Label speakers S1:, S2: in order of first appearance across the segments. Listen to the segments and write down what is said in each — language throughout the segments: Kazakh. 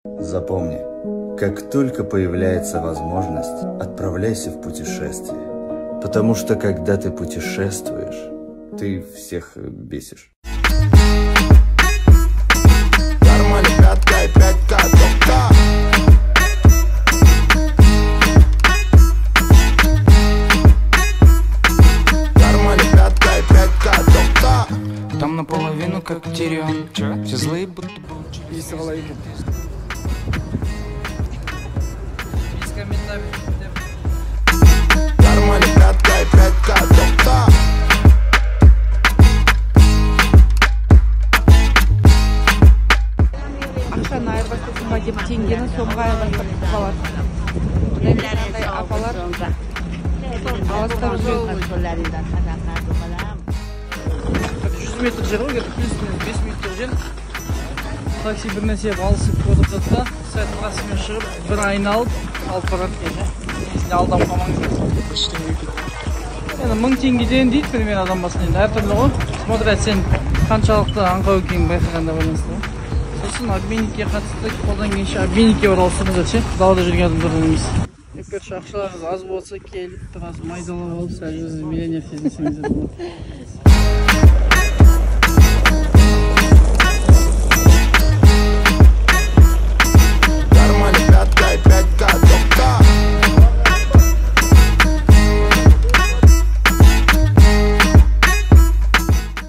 S1: Запомни, как только появляется возможность, отправляйся в путешествие. Потому что когда ты путешествуешь, ты всех бесишь.
S2: Там наполовину как Тирион. Все злые будто бы учились. Без комментариев.
S3: Ақшаны айырбастасың ба деп теңгені сомға айырбастап қалады. Мынандай апалар алыстап жүреді. 100 метр жер ғой, плюс-минус 5 метр жер. Такси бір нәрсе алысып отырып жатса, сәт трасымен шығып, бір айналып, алып барады екен. Есіне алдам қалмаңыздар. Енді 1000 теңгеден дейді, примерно адам басына. Енді әртүрлі ғой. Смотрят, сен қаншалықты аңқау екенін байқағанда байланысты. Сосын обменникке қатысты қолдан келгенше обменникке оралсаңыздар ше, далада жүрген адамдардан емес. Короче, ақшаларыңыз аз болса, келіп біраз майдалап алып, сәл өзіңіз миллионер сезінсеңіздер болады.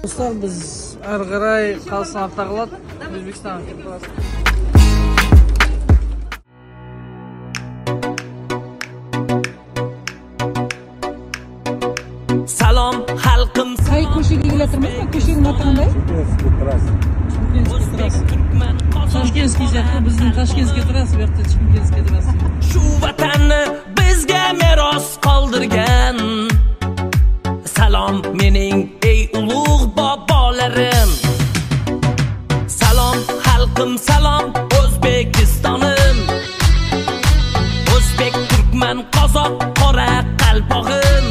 S3: Достар, біз әрі қарай Қазақстан артта қалады, Өзбекстанға кетіп барасыз.
S4: Salom xalqim.
S3: Қай көшеге келе жатырмыз ба? Көшенің аты қандай? Tashkentskiy сияқты, біздің Tashkentskiy трасса, bu yerda Chimkentskiy трасса.
S4: Shu vatanni bizga meros qoldirgan. Salom mening ey ulug' bobolarim. Salom xalqim, salom O'zbekistonim. O'zbek, turkman, qozoq, qora qalpog'im.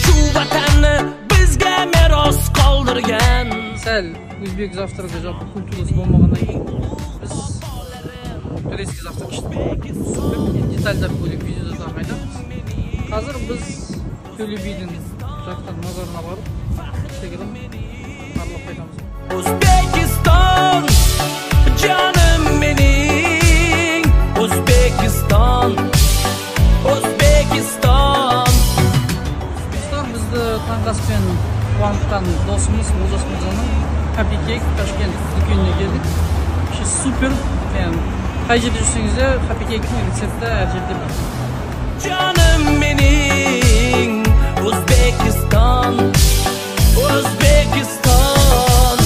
S4: Shu vatanni bizga meros qoldirgan.
S3: Сәл өзбек завтрагы жалпы культурасы болмағаннан кейін біз турецкий завтрак іштік. Детальдар бөлек видеода айтамыз. Қазір біз Төле бидің жатқан мазарына барып, кішігірім аралап қайтамыз.
S4: O'zbekiston, jonim mening. O'zbekiston, O'zbekiston.
S3: O'zbekiston bizді таңғаспен қуантқан досымыз Олжас Мырзаның Happy Cake Ташкент дүкеніне келдік. Супер. Қай жерде жүрсеңіздер, Happy Cake'нің рецепті әр жерде бар.
S4: Jonim mening. O'zbekiston, O'zbekiston.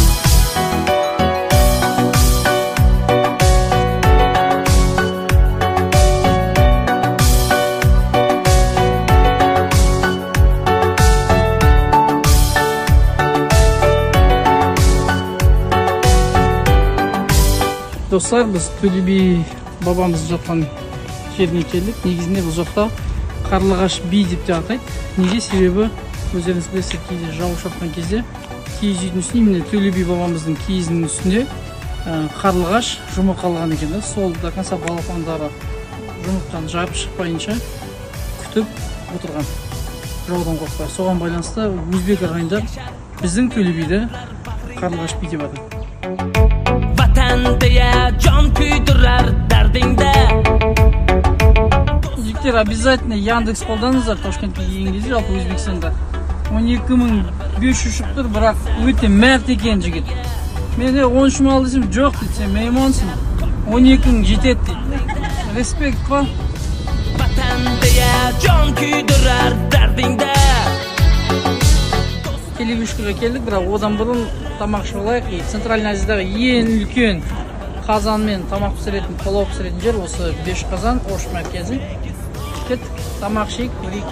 S3: Достар, біз Төле би бабамыз жатқан жеріне келдік. Негізінде бұл жақта Қарлығаш би деп те атайды. Неге? Себебі өздеріңіз білесіздер, кейде жауын шапқан кезде киіз үйдің үстіне, міне Төле би бабамыздың киізінің үстінде қарлығаш жұмыртқалған екен. Сол до конца балапандары жұмыртқаны жарып шықпайынша күтіп отырған, жаудан қорықпай. Соған байланысты өзбек ағайындар біздің Төле биді Қарлығаш би деп атайды.
S4: Vatan deya jon kuydirar dardingda.
S3: Жігіттер, обязательно Яндекс қолданыңыздар Ташкентке келген кезде, жалпы Өзбекстанда 12.500 шығып тұр, бірақ өте мәрт екен жігіт. Мен 13 мың ал десем, жоқ дейді, сен меймансың, 12.000 жетеді дейді. Респект қой.
S4: Vatan deya jon kuydirar dardingda.
S3: Телевишкаға келдік, бірақ одан бұрын тамақ ішіп алайық. Центральный Азиядағы ең үлкен қазанмен тамақ пісіретін, палау пісіретін жер осы Бешқазан, Ош мәркезі. Кеттік, тамақ ішейік, көрейік.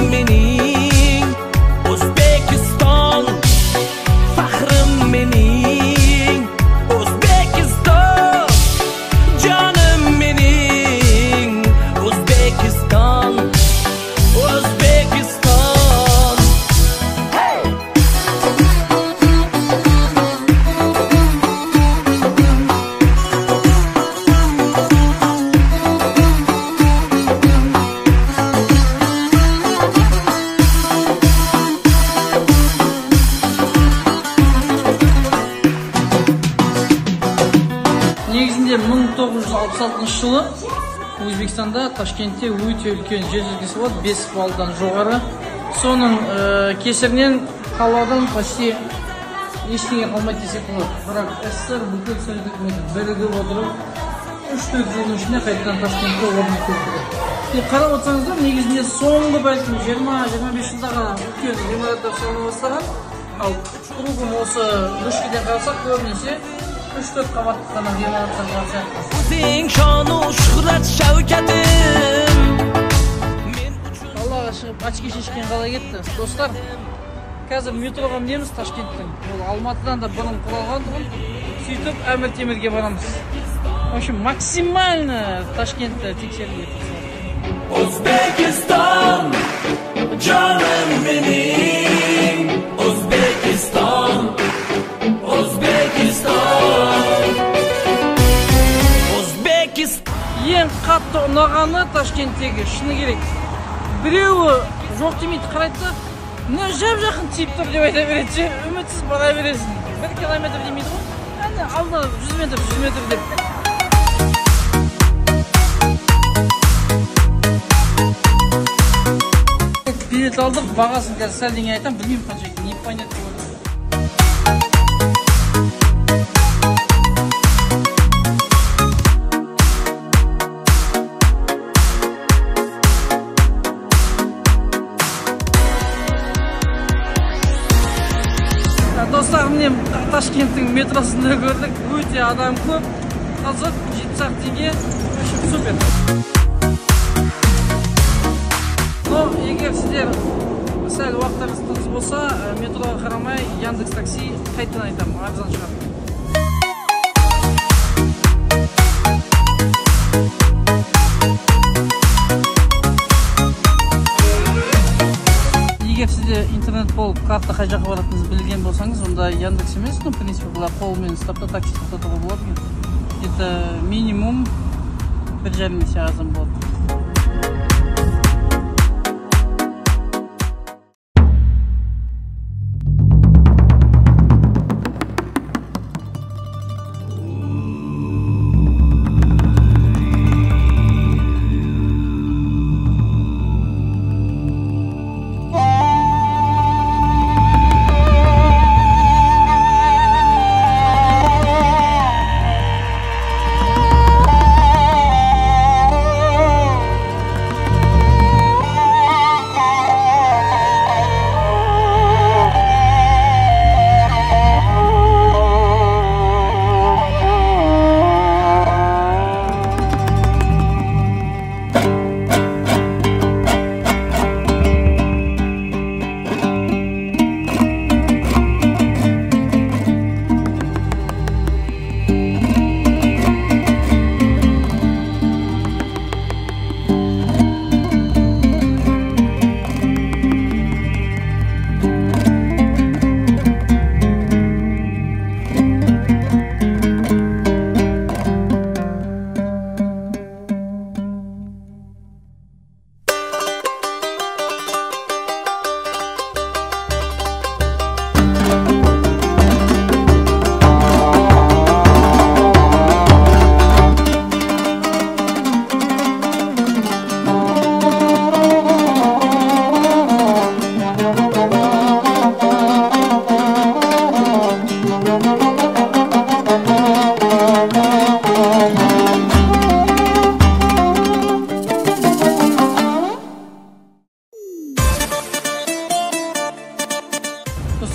S4: Mening O'zbekiston, faxrim mening. O'zbekiston, jonim mening. O'zbekiston, O'zbekiston.
S3: Негізінде 1966 жылы Өзбекстанда Ташкентте өте үлкен жер жүргісі болады, 5 баллдан жоғары. Соның кесірінен қаладан почти ештеңе қалмайды десек болады. Бірақ СССР бүкіл Совет үкіметі бірігіп отырып 3-4 жылдың ішінде қайтадан Ташкентке орын келтірді. Қарап отырсаңыздар, негізінде соңғы бәлкім 20-25 жылдағы үлкен ғимараттар салына бастаған. Ал кругом осы Рүшкеден қарасақ, көбінесе 3-4 қабатты ғана ғимараттар бар сияқты. Қалаға шығып очки шешкен қалай кетті. Достар, қазір метроға мінеміз Ташкенттің. Ол Алматыдан да бұрын құралған тұғын. Сөйтіп Әмір Темірге барамыз. В общем, максимально Ташкентті тексеруге тырысамыз.
S4: O'zbekiston, jonim mening, O'zbekiston, O'zbekiston, O'zbekiston.
S3: Ең қатты ұнағаны Ташкенттегі, шыны керек. Біреуі жоқ демейді, қарайды да, жап-жақын тиіп тұр деп айта береді, үмітсіз бара бересің. 1 километр демейді ғой, алда 100 метр деп. Билет алдық, бағасын қазір сәлдеңе айтам, білмеймін қанша екен, непонятно болады. Достар, міне Ташкенттің метросында көрдік, өте адам көп, қызық, 70 теңге, супер. Но егер сіздер сәл уақыттарыңыз тығыз болса, метроға қарамай Яндекс Такси қайтадан айтамын, арзан шығар. Егер сізде интернет болып, қақта қай жаққа баратыныңызды білген болсаңыз, онда Яндекс емес, в принципе, бұлар қолмен ұстап та такси тоқтатуға болады. Это минимум 1,5 есе арзан болады.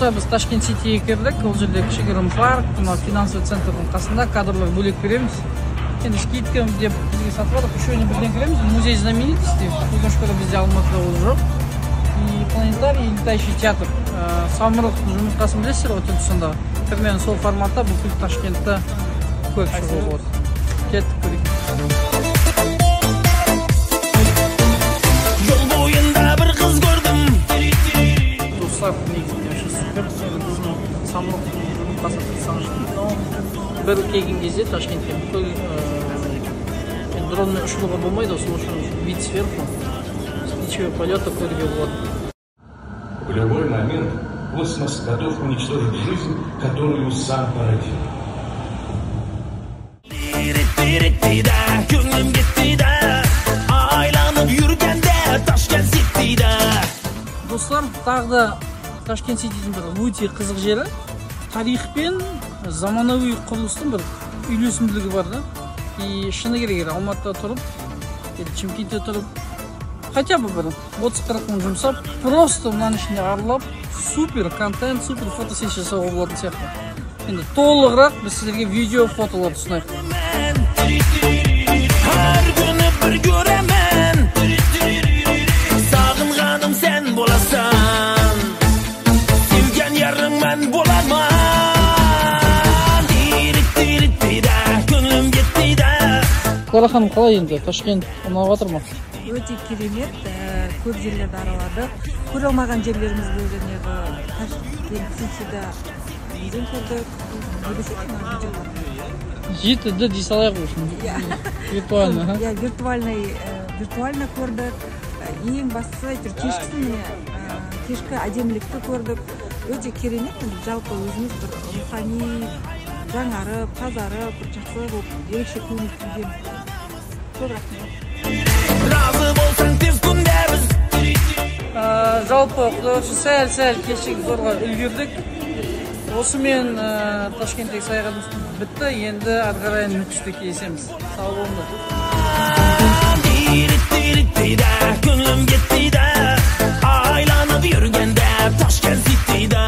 S3: Біз Ташкент Ситиге кірдік, ол жерде кішігірім парк, финансовый центрдің қасында кадрлар бөлек береміз. Енді скидка деп бізге сатып алдық, еще не бірден кіреміз. Музей знаменитости, өкінішке бізде Алматыда ол жоқ. И планетарий, и летающий театр. Самұрықтың жұмыртқасын білесіздер, өтін тұсында. Примерно сол форматта бүкіл Ташкентті көріп шығуға болады. Кеттік көрейік.
S4: Жол бойында бір қыз көрдім.
S3: Достар, негізінде супер. Самұрықтың жұмыртқасын қылсаңыз. Бір келген кезде Ташкентте бүкіл дронмен ұшуға болмайды, сол үшін вид сверху. С птичьего полета көруге болады.
S5: В любой момент космос готов уничтожить жизнь, которую сам породил.
S4: Ritti de ko'nglim ketdi de aylanib yurganda Toshkent City'de.
S3: Dostlar, tағы да Ташкент Ситидің бір өте қызық жері. Тарих пен заманауи құрылыстың бір үйлесімділігі бар да. И шыны керек, Алматыда тұрып, Чимкентте тұрып, хотя бы бір 30-40 мың жұмсап, просто мынаның ішінде аралап, супер контент, супер фотосессия жасауға болатын сияқты. Енді толығырақ біз сіздерге видео, фотоларды ұсынайық.
S4: Her günü bir göremen, sağınğanım sen bolasan, sevgen yarın ben bolarman. Ritti de ko'nglim ketdi de.
S3: Клара ханым, қалай енді? Ташкент ұнап жатыр ма?
S6: Өте керемет, көп жерлерді араладық. Көре алмаған жерлеріміз болды. Ташкент Ситиде неден көрдік?
S3: Жетіді дей салайық үшін. Виртуально.
S6: Виртуально көрдік. Ең бастысы кешкі әдемілікті көрдік. Өте керемет, жалпы өзіміз бір рухани жаңарып, тазарып, жақсы болып, ерекше көңіл күйден. Көп рахмет.
S4: Razı bolsan tez kunda biz.
S3: Жалпы құдайша сәл кешігіп зорға үлгердік. Осымен Ташкенттегі саяхатымыз бітті. Енді ары қарай Нүкісте кездесеміз. Сау болыңдар.
S4: Ritti de ko'nglim ketdi de aylanib yurganda Toshkent City'de.